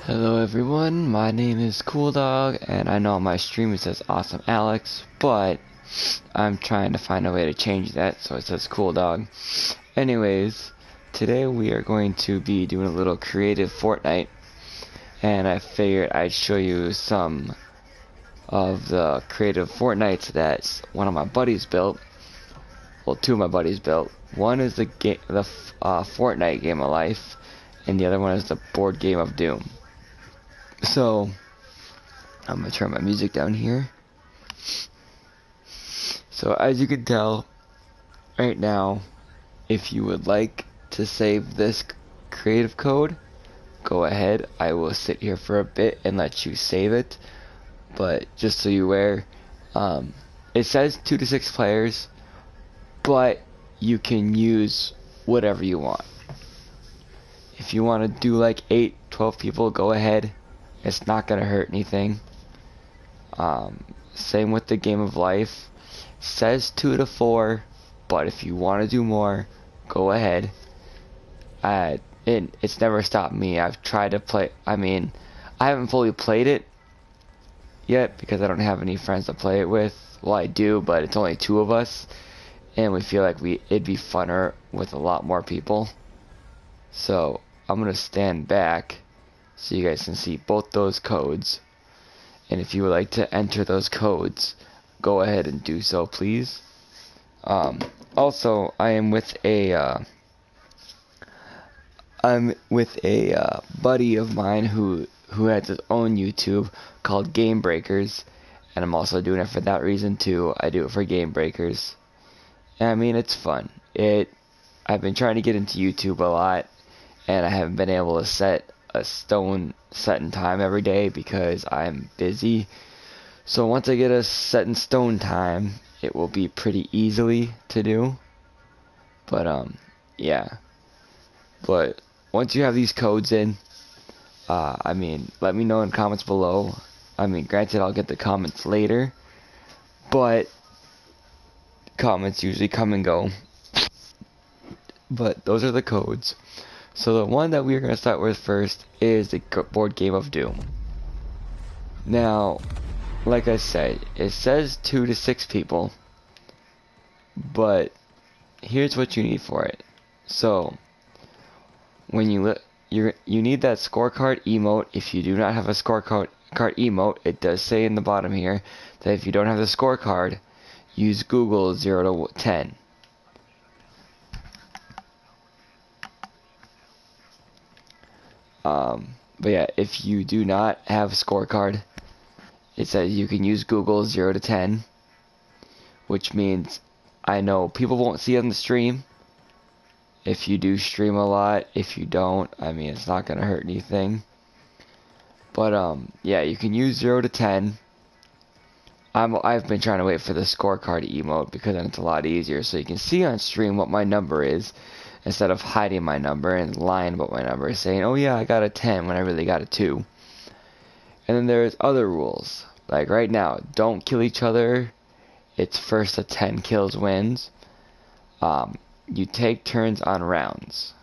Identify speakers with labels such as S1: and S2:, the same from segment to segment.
S1: Hello everyone, my name is Cool Dog, and I know on my stream it says Awesome Alex, but I'm trying to find a way to change that so it says Cool Dog. Anyways, today we are going to be doing a little creative Fortnite, and I figured I'd show you some of the creative Fortnites that one of my buddies built. Well, two of my buddies built. One is the Fortnite Game of Life, and the other one is the board game of Doom. So, I'm going to turn my music down here. So, as you can tell, right now, if you would like to save this creative code, go ahead. I will sit here for a bit and let you save it. But, just so you're aware, it says 2 to 6 players, but you can use whatever you want. If you want to do like 8, 12 people, go ahead. It's not gonna hurt anything. Same with the game of life. Says 2 to 4, but if you want to do more, go ahead. It's never stopped me. I've tried to play. I haven't fully played it yet because I don't have any friends to play it with. Well, I do, but it's only 2 of us, and we feel like it'd be funner with a lot more people. So I'm gonna stand back so you guys can see both those codes, and if you would like to enter those codes, go ahead and do so, please. Also, I am with a buddy of mine who has his own YouTube called Game Breakers, and I'm also doing it for that reason too. I do it for Game Breakers, and it's fun. I've been trying to get into YouTube a lot, and I haven't been able to set a set in time every day because I'm busy. So once I get a set in stone time, it will be pretty easily to do. But yeah. But once you have these codes in, let me know in comments below. Granted, I'll get the comments later, but comments usually come and go. But those are the codes. So the one that we're going to start with first is the board game of Doom. Now, like I said, it says 2 to 6 people, but here's what you need for it. So, when you need that scorecard emote. If you do not have a scorecard emote, it does say in the bottom here that if you don't have the scorecard, use Google 0 to 10. But yeah, if you do not have a scorecard, it says you can use Google 0 to 10, which means I know people won't see it on the stream. If you do stream a lot, if you don't, it's not gonna hurt anything. But yeah, you can use 0 to 10. I've been trying to wait for the scorecard emote because then it's a lot easier, so you can see on stream what my number is, instead of hiding my number and lying about my number, saying, oh yeah, I got a 10 when I really got a 2. And then there's other rules. Like right now, don't kill each other. It's first to 10 kills wins. You take turns on rounds.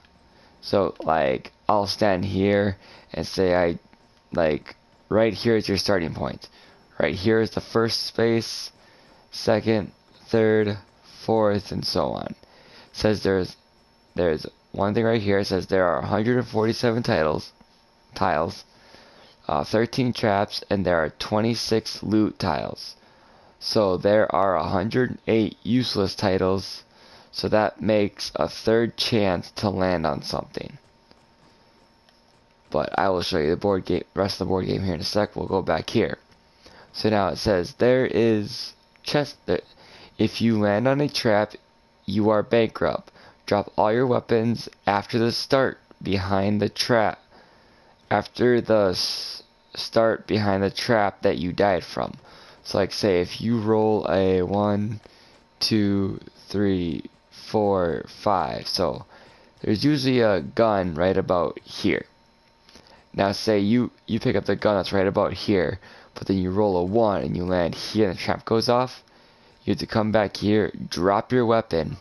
S1: So like, I'll stand here and say right here is your starting point. Right here is the first space, second, third, fourth, and so on. It says there's one thing right here. It says there are 147 tiles, 13 traps, and there are 26 loot tiles. So there are 108 useless titles. So that makes a third chance to land on something. But I will show you the rest of the board game here in a sec. We'll go back here. So now it says there is chest. If you land on a trap, you are bankrupt. Drop all your weapons after the start behind the trap. After the start behind the trap that you died from. So like say if you roll a 1, 2, 3, 4, 5. So there's usually a gun right about here. Now say you pick up the gun that's right about here, but then you roll a 1 and you land here and the trap goes off. You have to come back here, drop your weapon.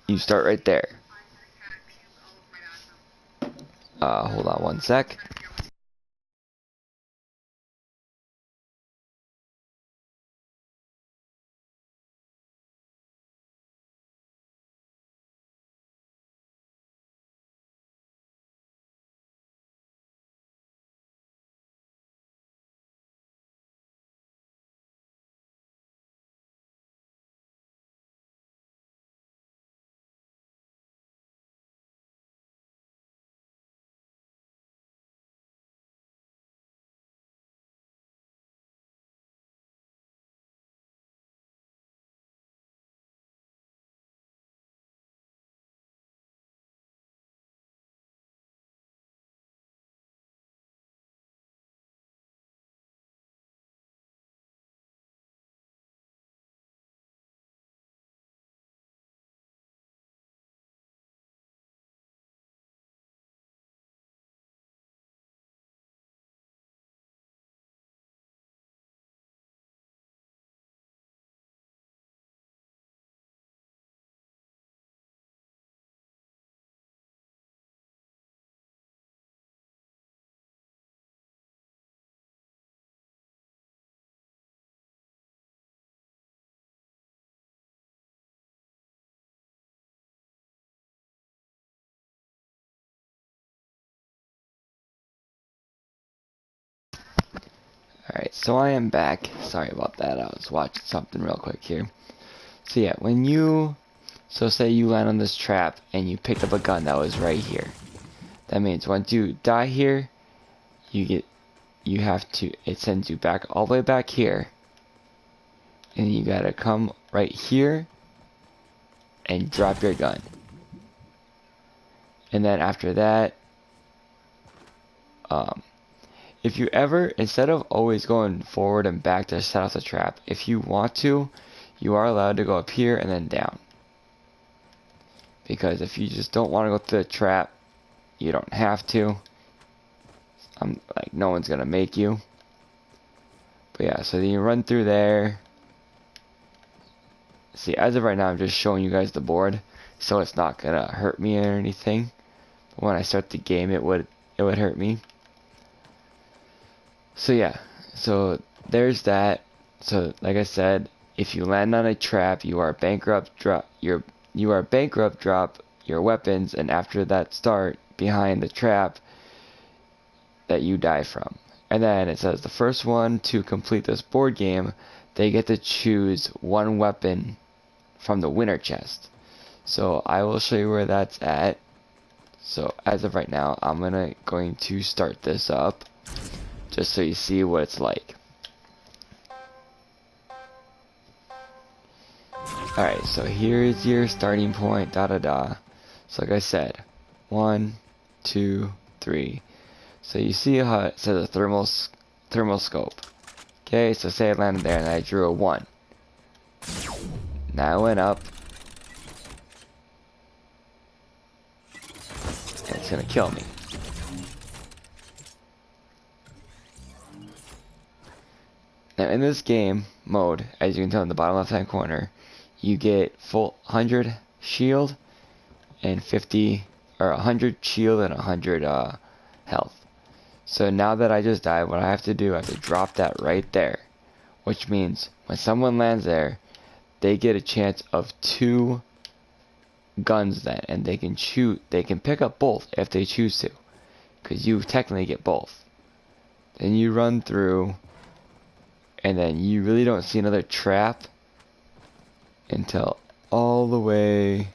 S1: You start right there. Hold on one sec. Alright, so I am back. Sorry about that, I was watching something real quick here. So yeah, when you, so say you land on this trap and you picked up a gun that was right here. That means once you die here, you have to, it sends you back all the way back here. And you gotta come right here and drop your gun. And then after that, if you ever, instead of always going forward and back to set off the trap, if you want to, you are allowed to go up here and then down. Because if you just don't want to go through the trap, you don't have to. Like, no one's gonna make you. But yeah, so then you run through there. See, as of right now, I'm just showing you guys the board, so it's not gonna hurt me or anything. But when I start the game, it would hurt me. So yeah, so there's that. So like I said, if you land on a trap, you are bankrupt. Drop your weapons, and after that start behind the trap that you die from. And then it says the first one to complete this board game, they get to choose one weapon from the winner chest. So I will show you where that's at. So as of right now, I'm going to start this up just so you see what it's like. Alright, so here is your starting point, So like I said, 1, 2, 3. So you see how it says a thermal scope. Okay, so say I landed there and I drew a 1. Now I went up. And it's gonna kill me. Now in this game mode, as you can tell in the bottom left hand corner, you get full 100 shield and 50 or 100 shield and 100 health. So now that I just died, what I have to do, I have to drop that right there, which means when someone lands there, they get a chance of 2 guns then, and they can pick up both if they choose to, because you technically get both. Then you run through, and then you really don't see another trap until all the way.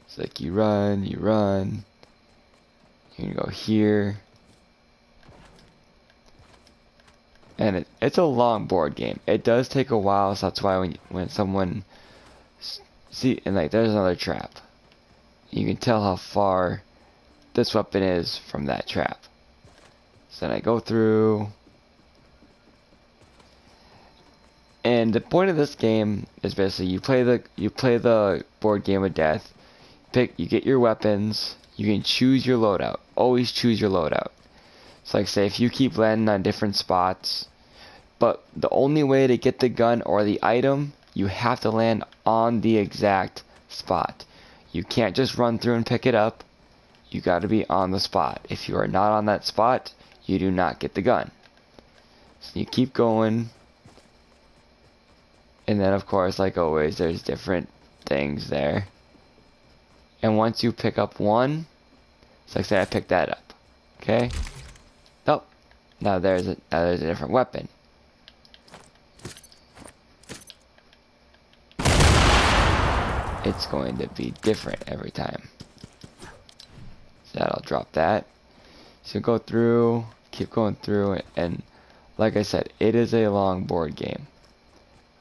S1: It's like you run, you can go here. And it's a long board game. It does take a while, so that's why when someone see, and like there's another trap, you can tell how far this weapon is from that trap. So then I go through, and the point of this game is basically you play the board game of death. You get your weapons. You can choose your loadout. Always choose your loadout. So like say if you keep landing on different spots, but the only way to get the gun or the item, you have to land on the exact spot. You can't just run through and pick it up. You got to be on the spot. If you are not on that spot, you do not get the gun. So you keep going. And then of course, like always, there's different things there. And once you pick up one, so like say I picked that up. Okay? Nope. Now there's a different weapon. It's going to be different every time. So that'll drop that. So go through, keep going through, and like I said, it is a long board game.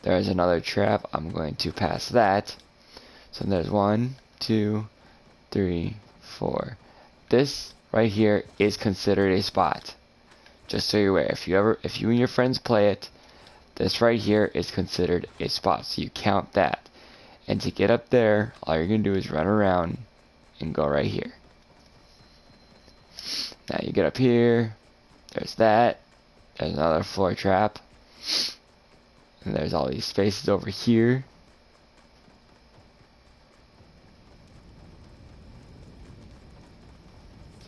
S1: There's another trap. I'm going to pass that. So there's 1, 2, 3, 4. This right here is considered a spot. Just so you're aware, if you and your friends play it, this right here is considered a spot. So you count that. And to get up there, all you're gonna do is run around and go right here. Now you get up here. There's that. There's another floor trap. And there's all these spaces over here.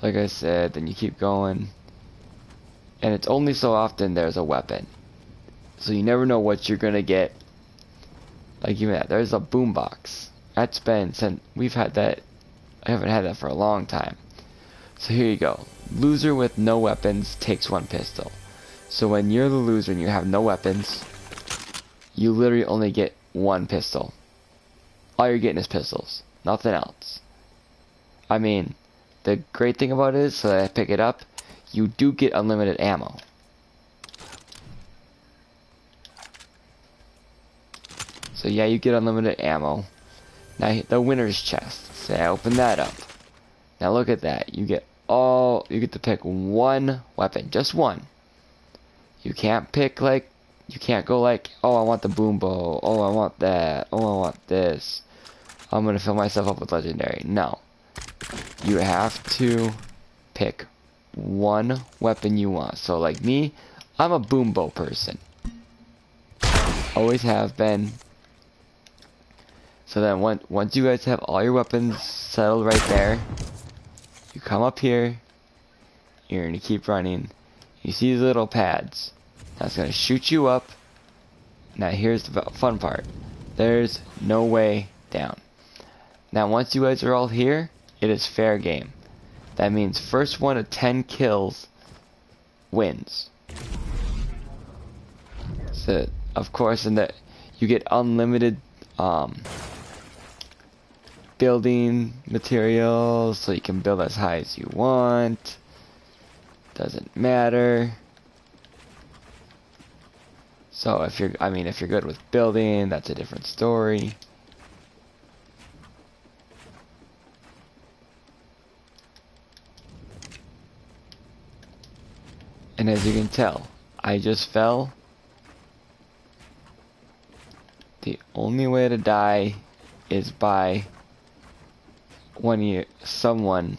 S1: Like I said, then you keep going. And it's only so often there's a weapon. So you never know what you're gonna get. Like even that, there's a boombox. That's been since we've had that. I haven't had that for a long time. So here you go. Loser with no weapons takes 1 pistol. So when you're the loser and you have no weapons, you literally only get 1 pistol. All you're getting is pistols. Nothing else. I mean, the great thing about it is, so that I pick it up, you do get unlimited ammo. So yeah, you get unlimited ammo. Now the winner's chest. Say I open that up. Now look at that. You get to pick 1 weapon, just 1. You can't pick like, you can't go like, oh I want the boom bow, oh I want that, oh I want this. I'm gonna fill myself up with legendary. No. You have to pick 1 weapon you want. So like me, I'm a boom bow person. Always have been. So then once you guys have all your weapons settled right there, you come up here, you're gonna keep running. You see these little pads. That's gonna shoot you up. Now here's the fun part. There's no way down. Now once you guys are all here, it is fair game. That means first 1 to 10 kills wins. So of course you get unlimited building materials, so you can build as high as you want. Doesn't matter. So if you're good with building, that's a different story. And as you can tell, I just fell. The only way to die is by someone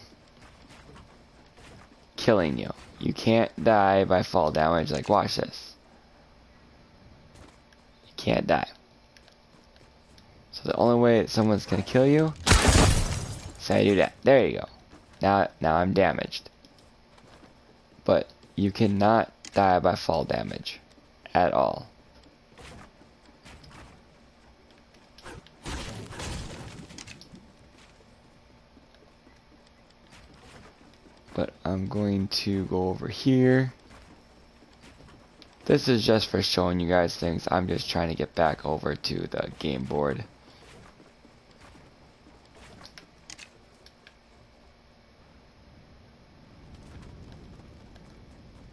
S1: killing you. You can't die by fall damage. Like, watch this. You can't die. So the only way someone's gonna kill you is I do that. There you go. Now I'm damaged. But you cannot die by fall damage at all. But I'm going to go over here. This is just for showing you guys things. I'm just trying to get back over to the game board.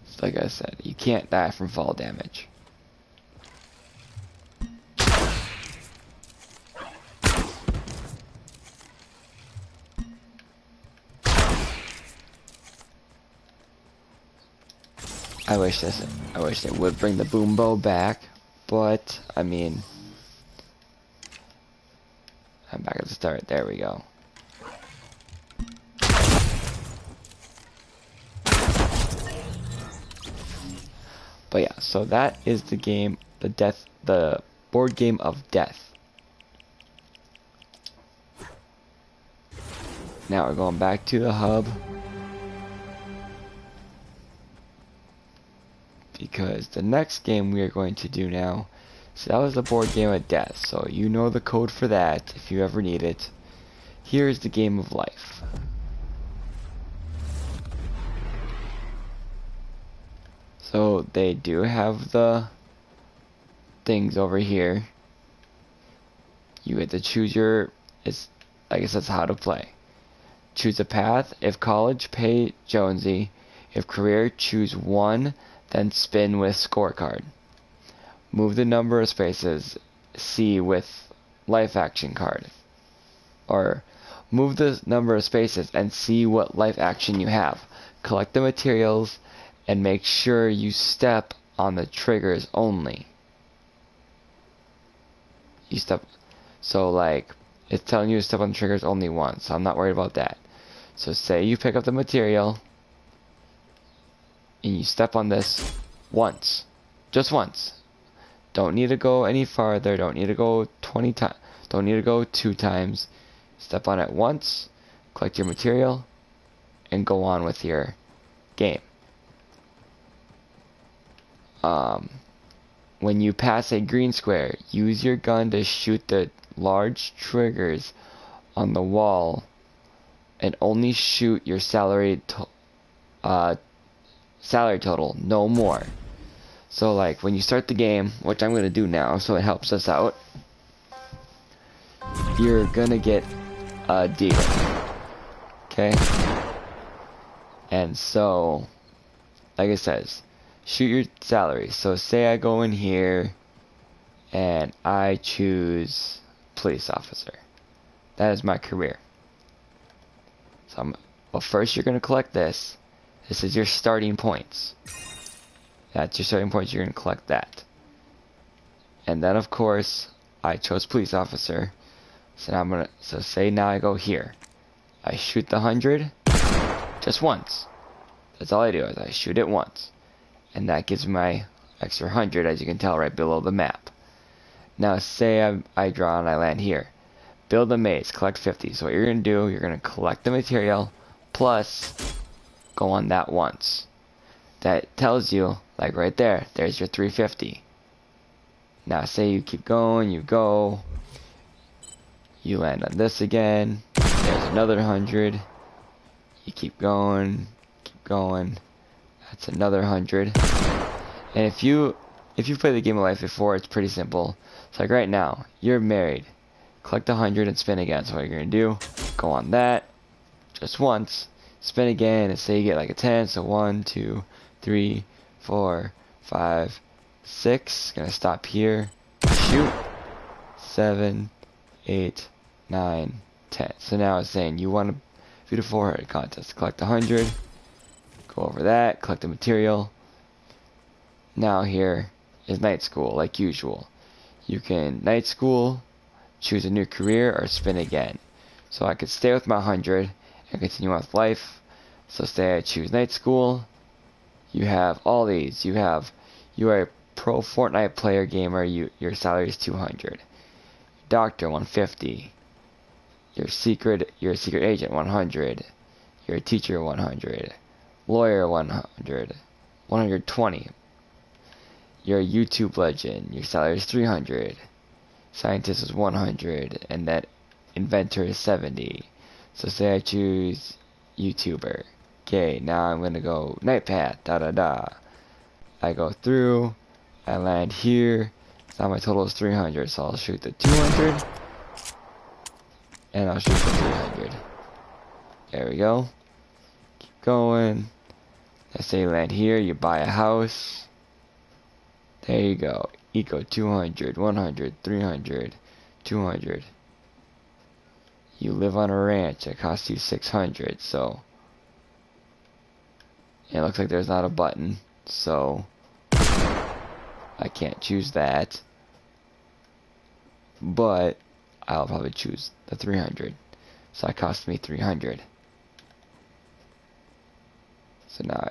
S1: So like I said, you can't die from fall damage. I wish they would bring the boom bow back, but I mean, I'm back at the start. There we go. But yeah, so that is the game, the board game of death. Now we're going back to the hub. Because the next game we are going to do now, so that was the board game of death, so you know the code for that if you ever need it. Here is the game of life. So they do have the things over here. You get to choose I guess that's how to play. Choose a path. If college, pay Jonesy. If career, choose 1. Then spin with scorecard. Move the number of spaces, C with life action card. Or move the number of spaces and see what life action you have. Collect the materials and make sure you step on the triggers only. So like, it's telling you to step on the triggers only once, so I'm not worried about that. So say you pick up the material, and you step on this once. Just once. Don't need to go any farther. Don't need to go 20 times. Don't need to go 2 times. Step on it once. Collect your material. And go on with your game. When you pass a green square, use your gun to shoot the large triggers on the wall and only shoot your salary total, no more. So like when you start the game, which I'm gonna do now, so it helps us out, you're gonna get a deal. Okay? And so, like it says, shoot your salary. So say I go in here and I choose police officer. That is my career. So well, first you're gonna collect this. This is your starting points. That's your starting points, you're gonna collect that. And then of course, I chose police officer. So now say now I go here. I shoot the 100 just once. That's all I do is I shoot it once. And that gives me my extra 100, as you can tell right below the map. Now say I draw and I land here. Build a maze, collect 50. So what you're going to do, you're going to collect the material, plus go on that once. That tells you, like right there, there's your 350. Now say you keep going, you go. You land on this again. There's another 100. You keep going. That's another 100. And if you played the game of life before, it's pretty simple. It's like right now, you're married. Collect 100 and spin again. So what you're gonna do, go on that just once, spin again, and say you get like a 10. So 1, 2, 3, 4, 5, 6. Gonna stop here. Shoot. 7, 8, 9, 10. So now it's saying you want to do the 400 contest. Collect 100. Go over that. Collect the material. Now here is night school, like usual. You can night school, choose a new career, or spin again. So I could stay with my 100 and continue with life. So say I choose night school. You have all these. You are a pro Fortnite player gamer. Your salary is 200. Doctor 150. You're a secret agent 100. You're a teacher 100. Lawyer 100. 120. You're a YouTube legend. Your salary is 300. Scientist is 100, and that inventor is 70. So say I choose YouTuber. Okay, now I'm gonna go night path. I go through. I land here. Now my total is 300, so I'll shoot the 200. And I'll shoot the 300. There we go. Keep going. Let's say you land here, you buy a house. There you go. Eco 200, 100, 300, 200. You live on a ranch. It costs you 600, so. It looks like there's not a button, so. I can't choose that. But I'll probably choose the 300. So it cost me 300. So now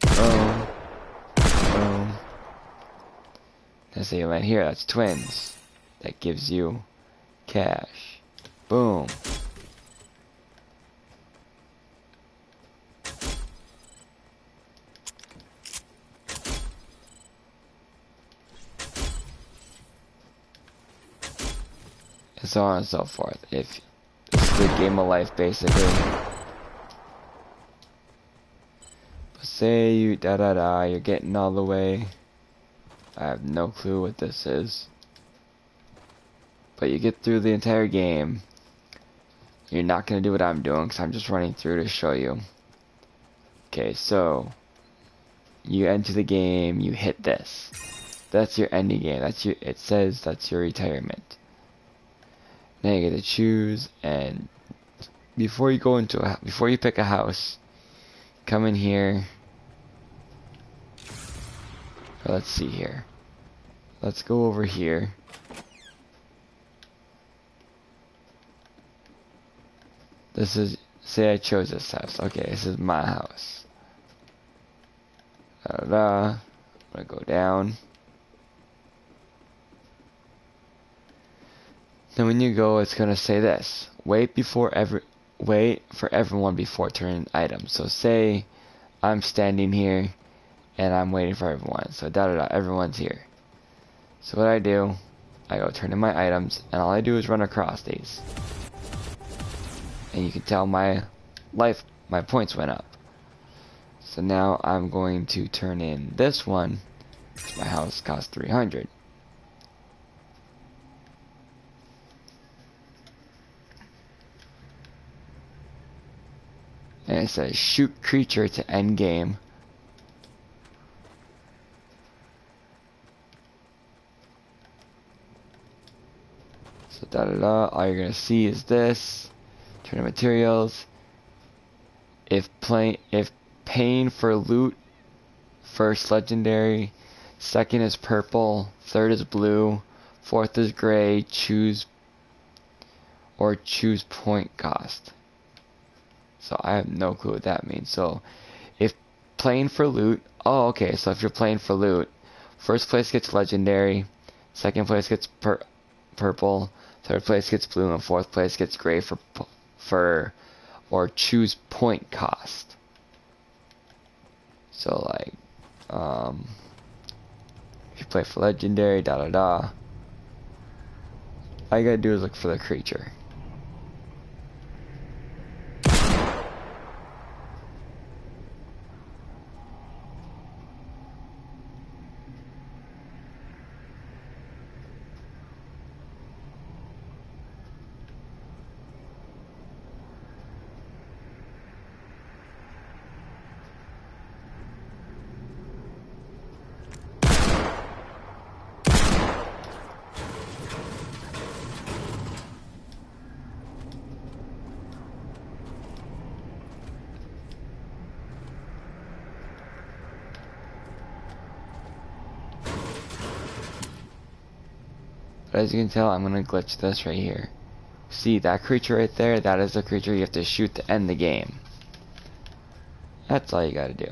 S1: boom. Boom. Let's say you land here, that's twins. That gives you cash. Boom. And so on and so forth. If this is the game of life, basically. But say you you're getting all the way. I have no clue what this is. But you get through the entire game. You're not gonna do what I'm doing, because I'm just running through to show you. Okay, so you enter the game, you hit this. That's your ending game. It says that's your retirement. Now you get to choose, and before you pick a house, come in here. Let's see here. Let's go over here. This is, say I chose this house. Okay, this is my house. I'm gonna go down. Then when you go, it's gonna say this: wait for everyone before turning items. So say I'm standing here and I'm waiting for everyone. So everyone's here. So what I do, I go turn in my items, and all I do is run across these. and you can tell my points went up. So now I'm going to turn in this one. My house cost 300. And it says shoot creature to end game. So all you're gonna see is this. Turn in materials. If paying for loot, first legendary, second is purple, third is blue, fourth is gray, choose point cost. So I have no clue what that means. So if playing for loot, oh okay, so if you're playing for loot, first place gets legendary, second place gets purple, third place gets blue, and fourth place gets gray or choose point cost. So like if you play for legendary, all you gotta do is look for the creature. But as you can tell, I'm gonna glitch this right here. See that creature right there? That is the creature you have to shoot to end the game. That's all you gotta do.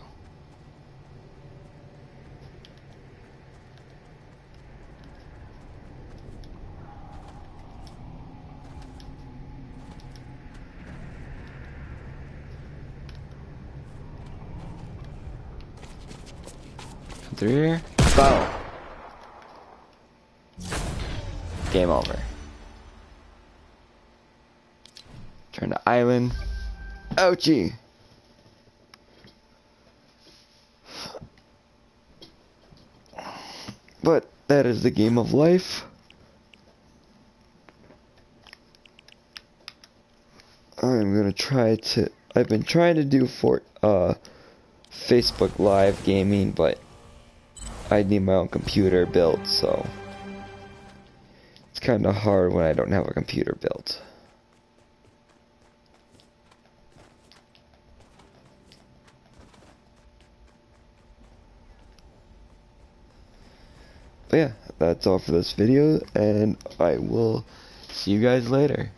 S1: Come through here. Boom. Game over. Turn to island. Ouchie! But that is the game of life. I'm gonna try to. I've been trying to do Facebook Live gaming, but I need my own computer built, so it's kind of hard when I don't have a computer built. But yeah, that's all for this video, and I will see you guys later.